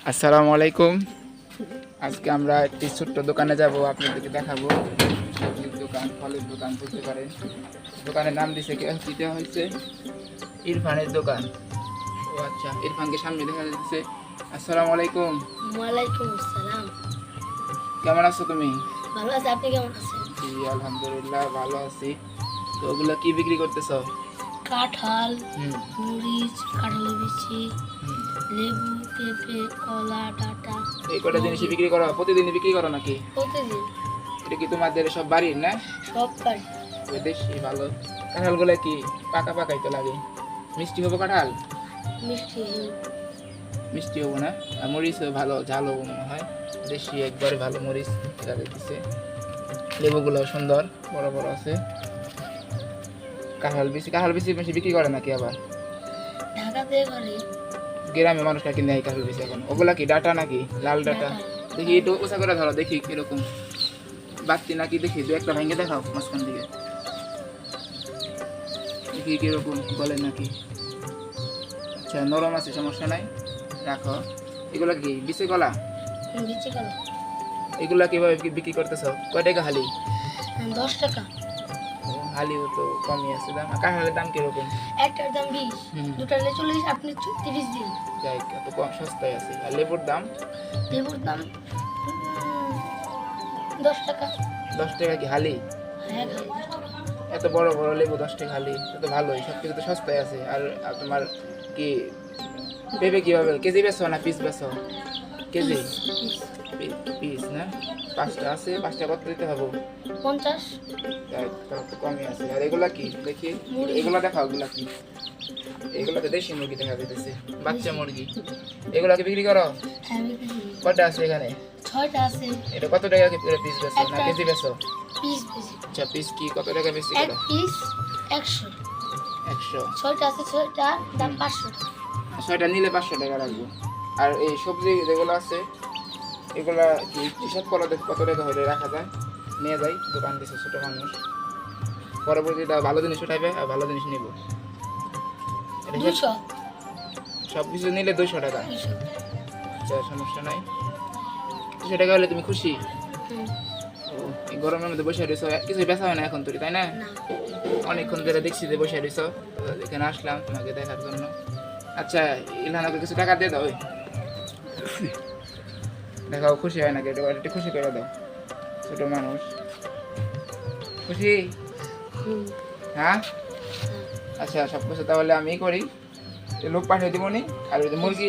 আসসালামু আলাইকুম। আজকে আমরা একটি ছোট্ট দোকানে যাব, আপনাদেরকে দেখাবো। সবজির দোকান, ফলের দোকান বলতে পারেন। দোকানের নাম দিতে হয়েছে ইরফানের দোকান। ও আচ্ছা, ইরফানকে সামনে দেখা যাচ্ছে। আসসালামু আলাইকুম। ওয়ালাইকুম আসসালাম। কেমন আছো তুমি? ভালো আছি, আপনি কেমন আছেন? জি আলহামদুলিল্লাহ ভালো আছি। তো ওগুলো কি বিক্রি করতেছো? কাঁঠাল, হুম মরিচ, কাঁঠালের বিচি, হুম। লেবু, পেঁপে, কলা, ডাঁটা। এই কটা জিনিসই বিক্রি করো? প্রতিদিনই বিক্রি করো নাকি? প্রতিদিন এটা কি তোমাদের সব বাড়ির না? সব পারি। দেশি ভালো। কাঁঠালগুলো কি পাকা পাকাই তো লাগে? মিষ্টি হবো কাঁঠাল? মিষ্টি মিষ্টি হবো না? আর মরিচও ভালো ঝাল হবো মনে হয়। দেশি একবারে ভালো মরিচ দেখা দিচ্ছে। লেবুগুলো সুন্দর বড় বড় আছে। কাঁঠাল বেশি বেশি বিক্রি করে নাকি আবার? ঢাকাতে করে গ্রামে মানুষরা কিনে এই কাঁঠাল বেশি এখন। ওগুলা কি ডাটা নাকি লাল ডাটা? দেখি একটু উঁচা করে ধরো, দেখি কিরকম বাড়তি নাকি। দেখি দু একটা ভেঙে দেখাও মাঝখান দিকে, দেখি কিরকম বলে নাকি। আচ্ছা নরম আছে, সমস্যা নাই, রাখো। এগুলা কি বিচে কলা? বিচি কলা। এগুলা কিভাবে বিক্রি করতেছ? কয় টাকা হালি? 10 টাকা। ও, হালিও তো কমই আছে দাম। আর কাঁঠালের দাম কিরকম? একটার দাম 20, দুটার 40, আপনি 30 দিন। যাই এত কম, সস্তায় আছে। আর লেবুর দাম? লেবুর দাম 10 টাকা। 10 টাকা কি হালি? হ্যাঁ, 10 টাকা। এত বড় বড় লেবু 10 টাকা হালি, তো ভালোই, সব কিছু তো সস্তায় আছে। আর আর তোমার কি পেঁপে কিভাবে কেজি বেচো না পিস বেচো? কেজি? পিস না? 5টা আছে, 5টা কত দিতে হবে? 50। যাই, তাহলে তো কমই আছে। আর এগুলা কি দেখি? এগুলা দেখাও, এগুলা কি? এগুলা তো দেশি মুরগি দেখা যাইতেছে, বাচ্চা মুরগি। এগুলাকে বিক্রি করো? হ্যাঁ, বিক্রি করি। কয়টা আছে এখানে? 6টা আছে। এটা কত টাকা করে পিস বেচো না কেজি বেচো? পিস বেশি। আচ্ছা পিস কি কত টাকা বেশি এক করো? পিস 100। 100? 6টা আছে, 6টা দাম 500 টাকা। 6টা নিলে 500 টাকা রাখবো। আর এই সবজি যেগুলো আছে এগুলা কি হিসাব করো, দেখ কত টাকা হলে রাখা যায়, নিয়ে যাই। দোকান দিছে ছোট মানুষ, পরবর্তীতে ভালো জিনিস উঠাইবে আর ভালো জিনিস নিব। 200। সব কিছু নিলে 200 টাকা? 200। আচ্ছা সমস্যা নাই। 200 টাকা হলে তুমি খুশি? হুম। ও, এই গরমের মধ্যে বসে রয়েছো, কিছু বেচা হয় না এখন তোর, তাই না? না। অনেকক্ষণ ধরে দেখছি যে বসে রয়েছো, তো এখানে আসলাম তোমাকে দেখার জন্য। আচ্ছা ইলহানাকে কিছু টাকা দিয়ে দাও। ওই দেখাও খুশি হয় নাকি, একটু খুশি করে দাও। ছোট মানুষ খুশি? হুম। হ্যাঁ আচ্ছা, সব কিছু তাহলে আমি করি, লোক পাঠিয়ে দিব নি। আর ওই যে মুরগি